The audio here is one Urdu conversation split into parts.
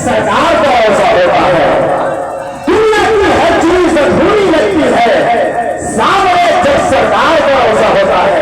سرکار کا روزہ ہوتا ہے. دنیا کی ہر چیز ادھوری لگتی ہے سامنے جب سرکار کا روزہ ہوتا ہے.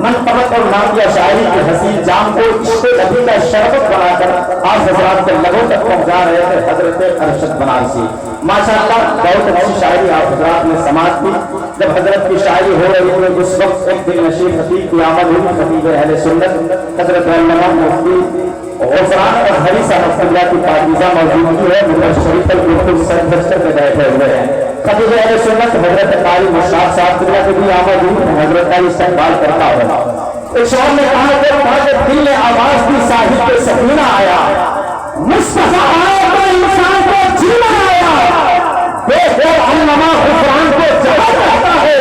منقبت اور نامیہ شاعری کی حسین جام کو عشق نبی کا شربت بنا کر آپ حضرات کے لبوں تک پہنچا رہے تھے حضرت ارشد بنارسی. ماشاءاللہ بہت اچھی شاعری آپ حضرات نے سماعت کی. جب حضرت کی شاعری ہو رہی تھی اس وقت ایک دل نشین خطیب کی آمد ہوئی. خطیب اہل سنت حضرت علامہ مفتی غفران اور حری صاحب اللہ کی پاکیزہ موجودگی ہے. ممبر شریف پر بالکل سر دستر میں بیٹھے ہوئے ہیں. خطیب اہل سنت حضرت قاری مشتاق صاحب اللہ کی بھی آمد ہوئی. حضرت کا استقبال کرتا ہوں. ارشاد نے کہا کہ دل نے آواز دی صاحب پہ سکینہ آیا. مصطفیٰ آیا تو انسان کو جینا آیا. دیکھو علامہ غفران کو جگہ رہتا ہے.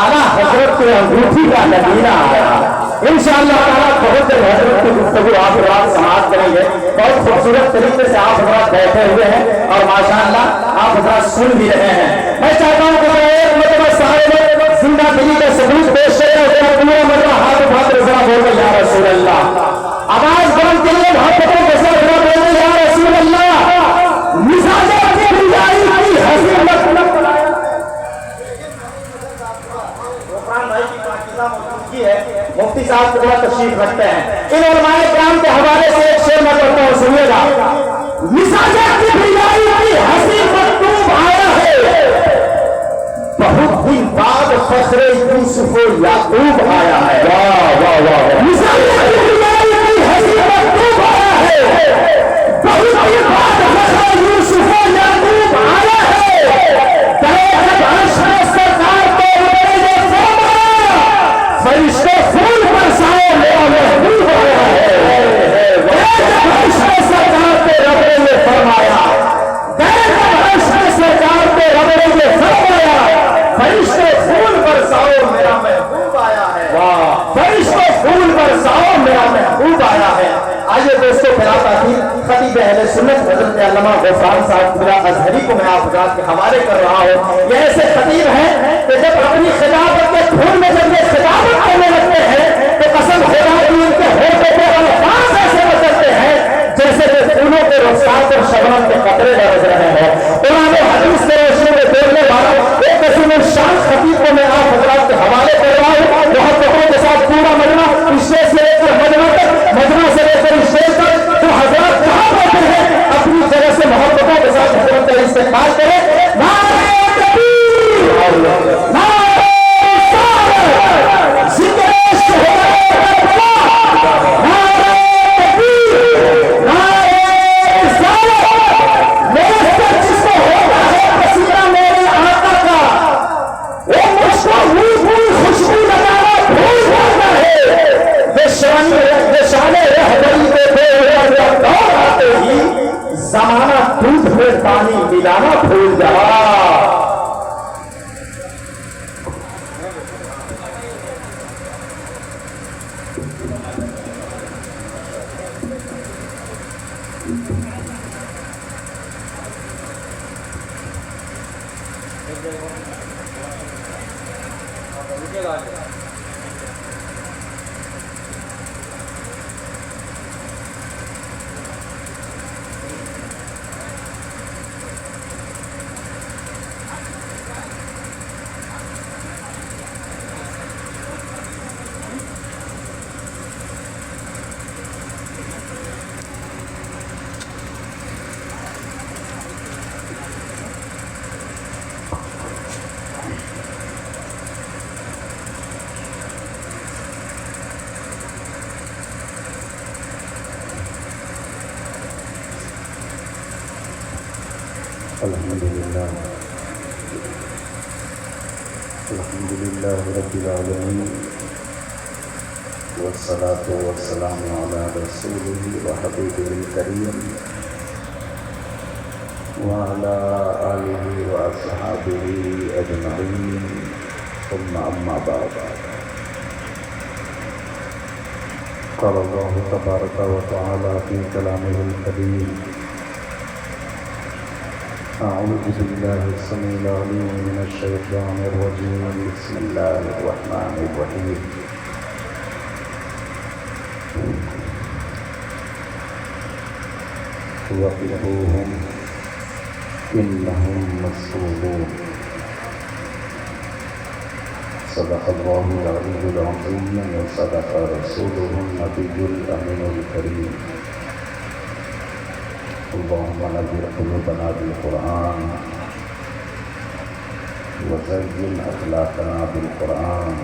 اعلیٰ حضرت کے انگوٹھی کا نگینہ آیا. انشاءاللہ تعالیٰ بہت دیر حضرت کی گفتگو آپ حضرات سماعت کریں گے. بہت خوبصورت طریقے سے آپ حضرات بیٹھے ہوئے ہیں اور ماشاءاللہ آپ حضرات سن بھی رہے ہیں. میں چاہتا ہوں کہ ایک مرتبہ سارے لوگ زندہ دلی کا ثبوت پیش کریں اور پورا مرتبہ ہاتھ اٹھا کر ذرا بولے یا رسول اللہ. آواز بلند کریے محبتوں کے ساتھ ذرا بولے یا رسول اللہ. مزاج کی بجائی کی حسین مفتی صاحب کو تشریف رکھتے ہیں. ان علماء کرام کے حوالے سے ایک شعر میں پڑھتا ہوں, سنیے گا. مساجد کی بجائی کی ہنسی مکتوب آیا ہے. بہت دن بعد فخر یوسف و یعقوب آیا ہے. واہ واہ واہ. مساجد کی بجائی کی ہنسی مکتوب آیا ہے. بہت دن بعد فخر یوسف و یعقوب آیا ہے. جب عرش میں سرکار کو میرے فرمایا فرشتے پھول برسائے میرا محبوب آیا ہے. جب عرش میں سرکار کو رب نے فرمایا, جب عرش میں سرکار کو رب نے فرمایا فرشتے پھول برساؤ میرا محبوب آیا ہے. فرشتے پھول برساؤ میرا محبوب آیا ہے. آئیے دوستو پھراتا تھی خطیب اہل سنت حضرت علامہ غفران صاحب میرا ازہری کو میں آپ حضرات کے حوالے کر رہا ہوں. یہ ایسے خطیب ہیں کہ جب اپنی خطابت کے پھول میں جب یہ خطابت کرنے لگتے ہیں تو قسم خدا کی ان کے ہوٹوں پہ الفاظ ایسے بدلتے ہیں جیسے کہ پھولوں کے رخسار پر شبنم کے قطرے برس رہے ہیں. قرآن و حدیث کے روشنی میں بولنے والا ایک عظیم الشان خطیب کو میں آپ حضرات کے حوالے کر رہا ہوں. محبتوں کے ساتھ پورا مجمع اسٹیج سے لے کر مجمع تک, مجمع سے لے کر اسٹیج تک جو حضرات جہاں بیٹھے ہیں اپنی جگہ سے محبتوں کے ساتھ حضرت کا استقبال کریں. نعرہ تکبیر, نعرہ رسالت, ذکر شہداء کربلا, نعرہ تکبیر, نعرہ رسالت. میرے سر جس کو ہوتا ہے پسینہ میرے آقا کا, وہ مجھ کو خوشبو لگانا بھول جاتا ہے. بے شان رہبری پہ بے دور آتے ہی زمانہ دودھ میں پانی ملانا بھول جا. الحمدللہ رب العالمین والصلاة والسلام علی رسولہ وحبیبہ الکریم وعلی آلہ واصحابہ اجمعین ثم اما بعد. قال اللہ تبارک وتعالی فی کلامہ الکریم أعوذ بالله السميع العليم من الشيطان الرجيم بسم الله الرحمن الرحيم. وقفوهم إنهم مسؤولون صدق الله العلي العظيم وصدق رسوله النبي الأمين الكريم اللهم نبر قلوبنا بالقرآن وزين أخلاقنا بالقرآن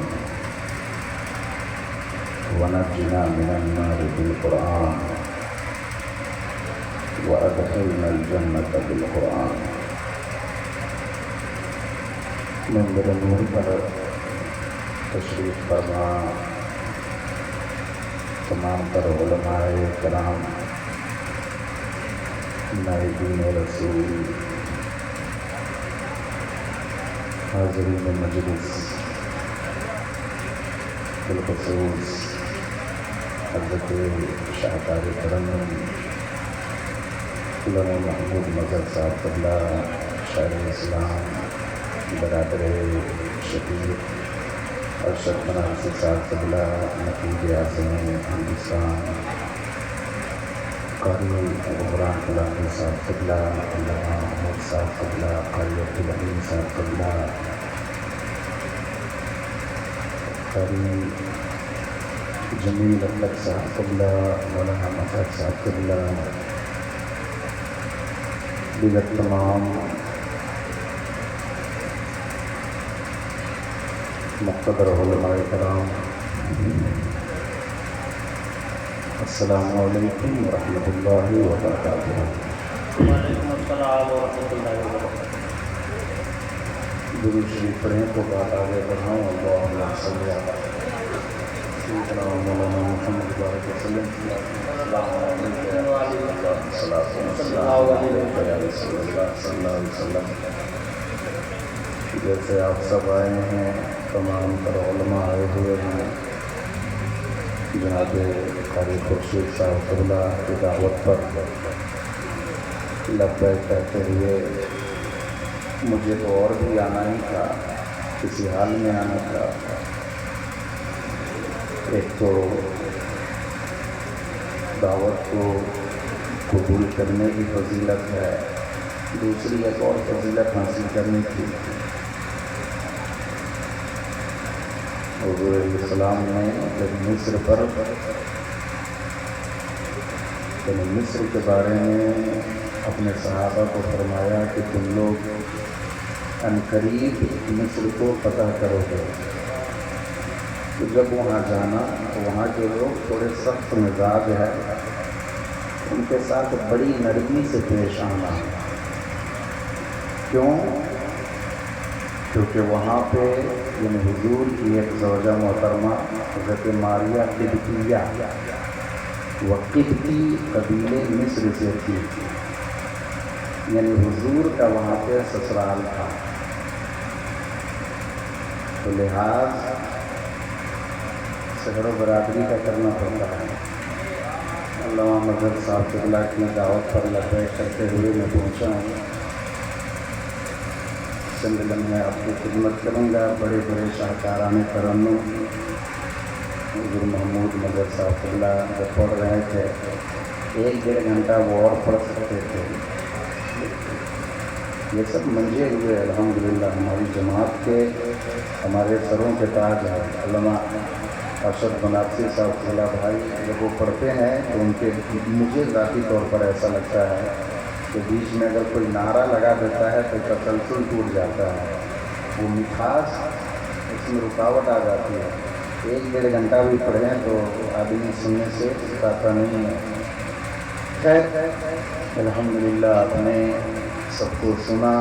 ونجنا من النار بالقرآن وأدخلنا الجنة بالقرآن. منبر نور پر تشریف فرما تمام تر علماء کرام، نائبین رسول، حاضرین مجلس، بالخصوص حضرت شاہکار ترنم علامہ محمود مظہر صاحب قبلہ، شاعر اسلام، برادر شفیق ارشد بنارسی صاحب قبلہ، نقیب اعظم ہندوستان، قاری غفران کلامی صاحب قبلہ، علامہ محمود صاحب قبلہ، قاری عبدالحمید صاحب قبلہ، قاری جمیل احمد صاحب قبلہ، مولانا مظہر صاحب قبلہ، دیگر تمام مقتدر علماء کرام، السلام علیکم ورحمۃ اللہ وبرکاتہ۔ وعلیکم السلام ورحمۃ اللہ وبرکاتہ۔ درود شریف پڑھیں تو بات آگے بڑھاؤں۔ اللہم صلی علی سیدنا مولانا محمد بارک وسلم۔ جیسے آپ سب آئے ہیں، تمام تر علماء آئے ہوئے ہیں، جناب قاری خورشید صاحب قبلہ کی دعوت پر لبیک کہتے ہوئے مجھے تو اور بھی آنا ہی تھا، کسی حال میں آنا تھا۔ ایک تو دعوت کو قبول کرنے کی فضیلت ہے، دوسری ایک اور فضیلت حاصل کرنی تھی۔ حضور علیہ السلام نے جب مصر پر مصر کے بارے میں اپنے صحابہ کو فرمایا کہ تم لوگ عنقریب مصر کو فتح کرو گے، تو جب وہاں جانا تو وہاں کے لوگ تھوڑے سخت مزاج ہے، ان کے ساتھ بڑی نرمی سے پیش آنا۔ کیوں؟ کیونکہ وہاں پہ یعنی حضور کی ایک زوجہ محترمہ حضرت ماریہ قبطیہ، وہ قبطی قبیلے مصر سے تھی، یعنی حضور کا وہاں پہ سسرال تھا، تو لحاظ شہر و برادری کا کرنا پڑتا ہے۔ علامہ مظہر صاحب قبلہ کی دعوت پر لبیک کرتے ہوئے میں پہنچا ہوں۔ چند لمحے آپ کی خدمت کروں گا۔ بڑے بڑے شاہکارانہ ترنم حضور محمود مظہر صاحب قبلہ جب پڑھ رہے تھے، 1-1.5 گھنٹہ وہ اور پڑھ سکتے تھے۔ یہ سب منجے ہوئے الحمدللہ ہماری جماعت کے، ہمارے سروں کے تاج ہیں۔ علامہ ارشد بنارسی صاحب قبلہ بھائی جب وہ پڑھتے ہیں تو ان کے مجھے ذاتی طور پر ایسا لگتا ہے کہ بیچ میں اگر کوئی نعرہ لگا دیتا ہے تو تسلسل ٹوٹ جاتا ہے، وہ مٹھاس اس میں رکاوٹ آ جاتی ہے۔ 1-1.5 گھنٹہ بھی پڑھیں تو آدمی سننے سے سکھاتا نہیں ہے۔ خیر الحمدللہ آپ نے سب کو سنا،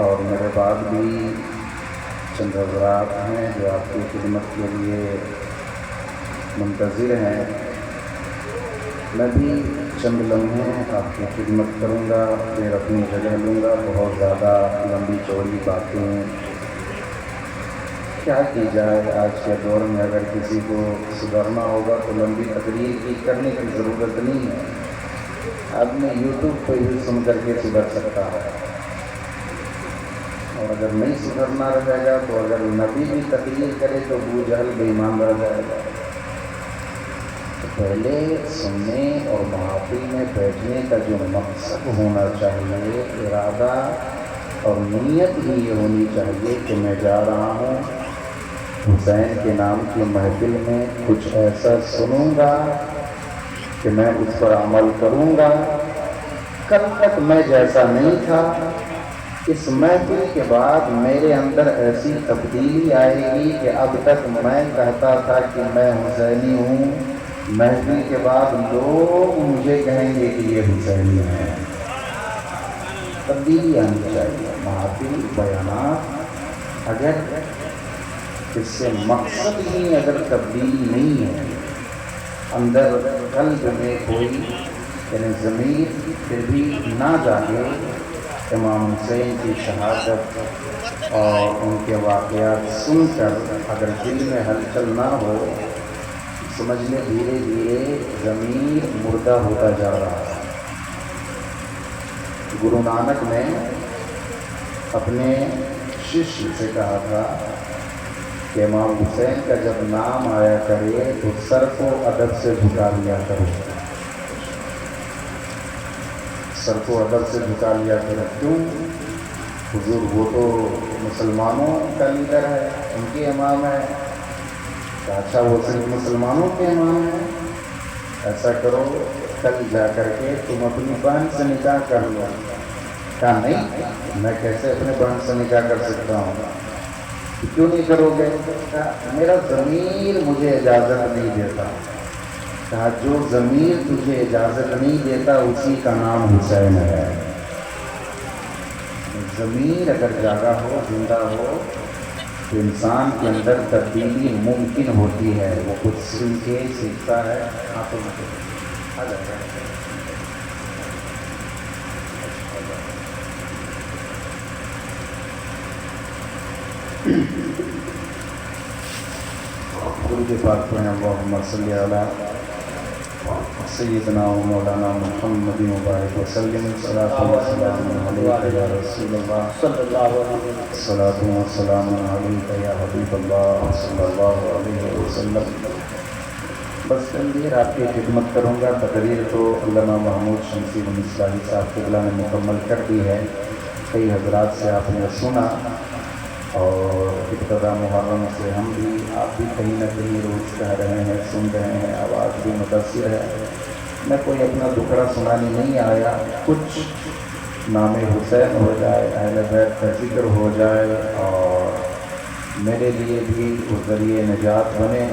اور میرے بعد بھی چند حضرات ہیں جو آپ کی خدمت کے لیے منتظر ہیں۔ میں بھی چند لمحے آپ کی خدمت کروں گا، پھر اپنی جگہ لوں گا۔ بہت زیادہ لمبی چوڑی باتیں کیا کی جائے، آج کے دور میں اگر کسی کو سدھرنا ہوگا تو لمبی تقریر کی کرنے کی ضرورت نہیں ہے، آدمی یوٹیوب پہ ہی سن کر کے سدھر سکتا ہے، اور اگر نہیں سدھرنا رہے گا تو اگر نبی بھی تقریر کرے تو ابو جہل بے ایمان رہ جائے گا۔ پہلے سننے اور محافل میں بیٹھنے کا جو مقصد ہونا چاہیے، ارادہ اور نیت ہی یہ ہونی چاہیے کہ میں جا رہا ہوں حسین کے نام کی محفل میں، کچھ ایسا سنوں گا کہ میں اس پر عمل کروں گا۔ کل تک میں جیسا نہیں تھا، اس محفل کے بعد میرے اندر ایسی تبدیلی آئے گی کہ اب تک میں کہتا تھا کہ میں حسینی ہوں، محفل کے بعد لوگ مجھے کہیں گے کہ یہ حسینی ہے۔ تبدیلی آنی چاہیے۔ محافل بیانات اگر اس سے مقصد ہی اگر تبدیلی نہیں ہے، اندر قلب میں کوئی یعنی ضمیر پھر بھی نہ جاگے، امام حسین کی شہادت اور ان کے واقعات سن کر اگر دل میں ہلچل نہ ہو، سمجھ لیں دھیرے دھیرے ضمیر مردہ ہوتا جا رہا ہے۔ گرو نانک نے اپنے ششیہ سے کہا تھا کہ امام حسین کا جب نام آیا کرے تو سر کو ادب سے جھکا لیا کرو، سر کو ادب سے جھکا لیا کرو۔ کیوں؟ حضور وہ تو مسلمانوں کا لیڈر ہے، ان کے امام ہے۔ اچھا وہ صرف مسلمانوں کے امام ہیں؟ ایسا کرو کل جا کر کے تم اپنی بہن سے نکاح کر لو۔ کہا نہیں، میں کیسے اپنے بہن سے نکاح کر سکتا ہوں؟ کیوں نہیں کرو گے؟ کہا میرا ضمیر مجھے اجازت نہیں دیتا۔ کہا جو ضمیر تجھے اجازت نہیں دیتا اسی کا نام حسین ہے۔ ضمیر اگر جاگا ہو، زندہ ہو تو انسان کے اندر تبدیلی ممکن ہوتی ہے۔ وہ کچھ سیکھتا ہے۔ آپ آ جائے گا۔ درود پاک پڑھیں، اللہم صلی علی سیدنا و مولانا محمد مبارک وسلم۔ صلاۃ و سلام علیک یا رسول اللہ صلی اللہ علیہ وسلم۔ صلاۃ و سلام علیک یا حبیب اللہ صلی اللہ علیہ وسلم۔ بس چند دیر آپ کی خدمت کروں گا۔ تقریر تو علامہ محمود شمسی بن اصلاحی صاحب قبلہ نے مکمل کر دی ہے۔ کئی حضرات سے آپ نے سنا، اور ابتدا محرم سے ہم بھی آپ بھی کہیں نہ کہیں روز کہہ رہے ہیں، سن رہے ہیں، آواز بھی متاثر ہے۔ میں کوئی اپنا دکھڑا سنانے نہیں آیا، کچھ نام حسین ہو جائے، اہل بیت کا ذکر ہو جائے اور میرے لیے بھی وہ ذریعہ نجات بنے،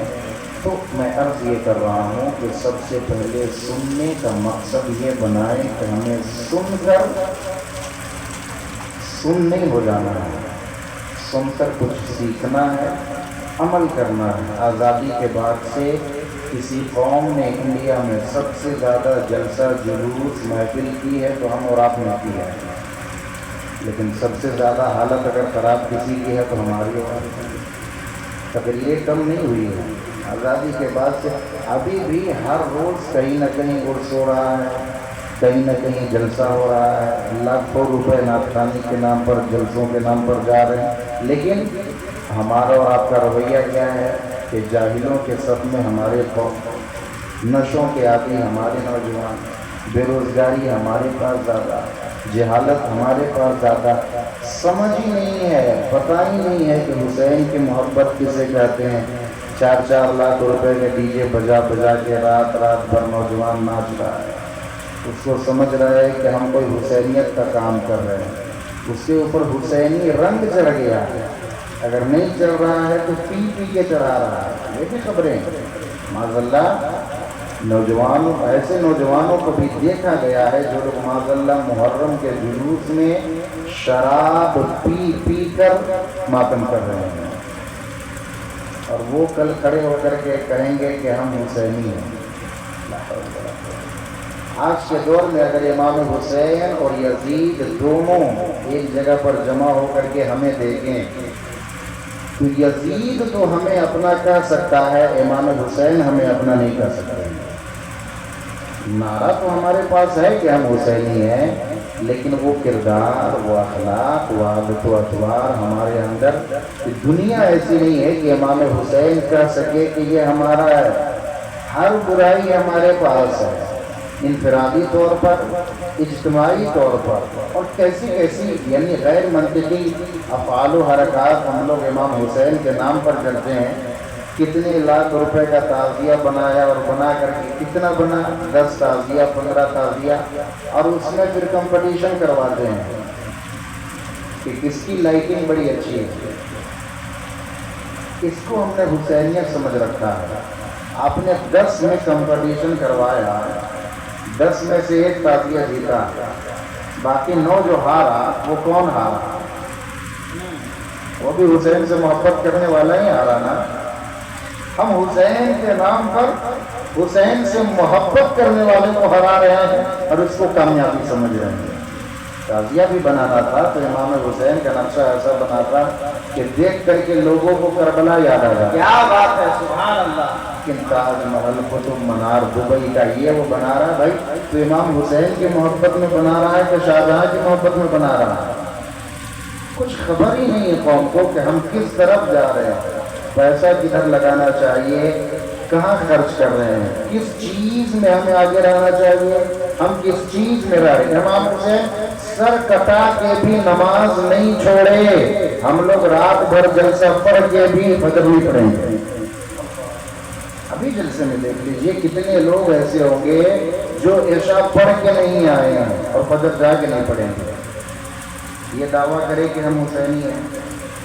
تو میں عرض یہ کر رہا ہوں کہ سب سے پہلے سننے کا مقصد یہ بنائیں کہ ہمیں سن کر سن نہیں ہو جانا ہے، سن کر کچھ سیکھنا ہے، عمل کرنا ہے۔ آزادی کے بعد سے کسی قوم نے انڈیا میں سب سے زیادہ جلسہ جلوس محفل کی ہے تو ہم اور آپ نے کی ہے، لیکن سب سے زیادہ حالت اگر خراب کسی کی ہے تو ہماری تقریریں کم نہیں ہوئی ہے۔ آزادی کے بعد سے ابھی بھی ہر روز کہیں نہ کہیں عرس ہو رہا ہے، کہیں نہ کہیں جلسہ ہو رہا ہے، لاکھوں روپے نعت خوانی کے نام پر، جلسوں کے نام پر جا رہے ہیں، لیکن ہمارا اور آپ کا رویہ کیا ہے کہ جاہلوں کے صف میں ہمارے قوم، نشوں کے عادی ہمارے نوجوان، بے روزگاری ہمارے پاس زیادہ، جہالت ہمارے پاس زیادہ، سمجھ ہی نہیں ہے، پتہ ہی نہیں ہے کہ حسین کی محبت کسے کہتے ہیں۔ 4-4 لاکھ روپے کے ڈی جے بجا بجا کے رات رات بھر نوجوان ناچ رہا ہے، اس کو سمجھ رہا ہے کہ ہم کوئی حسینیت کا کام کر رہے ہیں، اس کے اوپر حسینی رنگ چڑھ گیا ہے، اگر نہیں چڑھ رہا ہے تو پی پی کے چڑھا رہا ہے۔ یہ بھی خبریں معاذ اللہ نوجوانوں، ایسے نوجوانوں کو بھی دیکھا گیا ہے جو لوگ معاذ اللہ محرم کے جلوس میں شراب پی پی کر ماتم کر رہے ہیں، اور وہ کل کھڑے ہو کر کے کہیں گے کہ ہم حسینی ہیں۔ آج کے دور میں اگر امام حسین اور یزید دونوں ایک جگہ پر جمع ہو کر کے ہمیں دیکھیں تو یزید تو ہمیں اپنا کہہ سکتا ہے، امام حسین ہمیں اپنا نہیں کہہ سکتے۔ نعرہ تو ہمارے پاس ہے کہ ہم حسینی ہیں، لیکن وہ کردار، وہ اخلاق، وہ عادت و اطوار ہمارے اندر، دنیا ایسی نہیں ہے کہ امام حسین کہہ سکے کہ یہ ہمارا ہے۔ ہر برائی ہمارے پاس ہے، انفرادی طور پر، اجتماعی طور پر، اور کیسی کیسی یعنی غیر منطقی افعال و حرکات ہم لوگ امام حسین کے نام پر کرتے ہیں۔ کتنے لاکھ روپے کا تعزیہ بنایا، اور بنا کر کے کتنا بنا، 10 تعزیہ 15 تعزیہ، اور اس میں پھر کمپٹیشن کرواتے ہیں کہ کس کی لائٹنگ بڑی اچھی ہے۔ اس کو ہم نے حسینیت سمجھ رکھا ہے۔ آپ نے 10 میں کمپٹیشن کروایا، 10 میں سے 1 تعزیہ جیتا، باقی 9 جو ہارا وہ کون ہارا؟ وہ بھی حسین سے محبت کرنے والا ہی ہارا نا۔ ہم حسین کے نام پر حسین سے محبت کرنے والے کو ہرا رہے ہیں اور اس کو کامیابی سمجھ رہے ہیں۔ تعزیہ بھی بنانا تھا تو امام حسین کا نقشہ ایسا بنا تھا کہ دیکھ کر کے لوگوں کو کربلا یاد آ جائے۔ کیا بات ہے، سبحان اللہ۔ لیکن تاج محل قطب مینار دبئی کا یہ وہ بنا رہا ہے بھائی، تو امام حسین کی محبت میں بنا رہا ہے کہ شاہجہاں کی محبت میں بنا رہا ہے؟ کچھ خبر ہی نہیں ہے قوم کو کہ ہم کس طرف جا رہے ہیں، پیسہ کدھر لگانا چاہیے، کہاں خرچ کر رہے ہیں، کس چیز میں ہمیں آگے رہنا چاہیے، ہم کس چیز میں رہ رہے ہیں۔ امام حسین سر کٹا کے بھی نماز نہیں چھوڑے، ہم لوگ رات بھر جلسہ پڑھ کے بھی فجر نہیں پڑھیں گے۔ ابھی جلسے میں دیکھ لیجئے کتنے لوگ ایسے ہوں گے جو عشاء پڑھ کے نہیں آئے ہیں اور فجر جا کے نہیں پڑھیں گے۔ یہ دعویٰ کرے کہ ہم حسینی ہیں،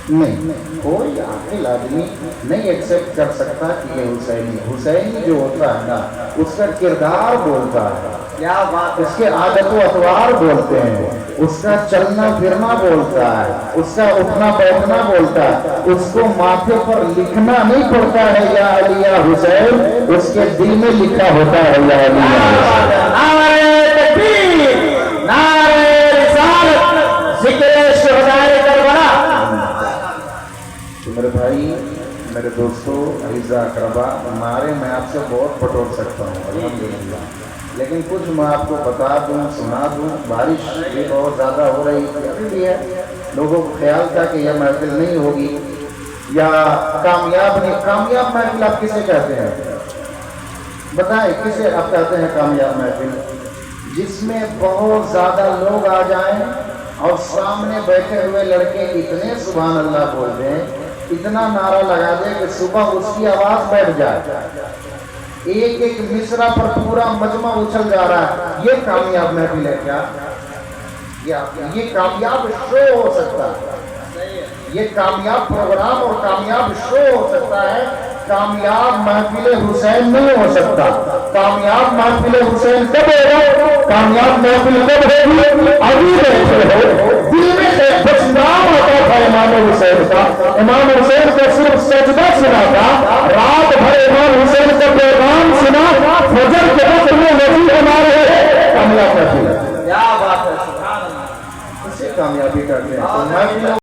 نہیں، کوئی عاقل آدمی نہیں ایکسپٹ کر سکتا کہ یہ حسینی۔ حسینی جو ہوتا ہے نا، اس کا کردار بولتا ہے، کیا بات ہے، اس کے عادت و اطوار بولتے ہیں، اس کا چلنا پھرنا بولتا ہے، اس کا اٹھنا بیٹھنا بولتا ہے۔ اس کو ماتھے پر لکھنا نہیں پڑتا ہے یا علی یا حسین، اس کے دل میں لکھا ہوتا ہے یا علی یا حسین۔ نعرہ تکبیر، نعرہ رسالت، ذکر شہدائے کربلا۔ تو میرے بھائی، میرے دوستو، اعزاء اقربا، نعرے میں آپ سے بہت بٹور سکتا ہوں الحمدللہ، لیکن کچھ میں آپ کو بتا دوں، سنا دوں۔ بارش بھی بہت زیادہ ہو رہی ابھی بھی ہے، لوگوں کو خیال تھا کہ یہ محفل نہیں ہوگی یا کامیاب نہیں۔ کامیاب محفل آپ کسے کہتے ہیں؟ بتائیں کسے آپ کہتے ہیں کامیاب محفل؟ جس میں بہت زیادہ لوگ آ جائیں اور سامنے بیٹھے ہوئے لڑکے اتنے سبحان اللہ بول دیں، اتنا نعرہ لگا دے کہ صبح اس کی آواز بیٹھ جائے، ایک ایک مصرع پر پورا مجمع اچھل جا رہا ہے۔ یہ کامیاب محفل ہے کیا؟ یہ کامیاب شو ہو سکتا ہے، یہ کامیاب پروگرام اور کامیاب شو ہو سکتا ہے، کامیاب محفل حسین نہیں ہو سکتا۔ کامیاب محفل حسین کب ہوگا؟ کامیاب محفل کب ہوگی؟ ابھی بیٹھے ہو، دل میں بس نام آتا تھا امام حسین کا، امام حسین کو صرف سجدہ سنا تھا، رات بھر امام حسین کا پیغام سنا، فجر کے وقت میں وضو بنا رہے، کامیاب محفل ہے۔ کیا بات ہے، سبحان اللہ۔ اسے کامیابی کرتے ہیں تو محفل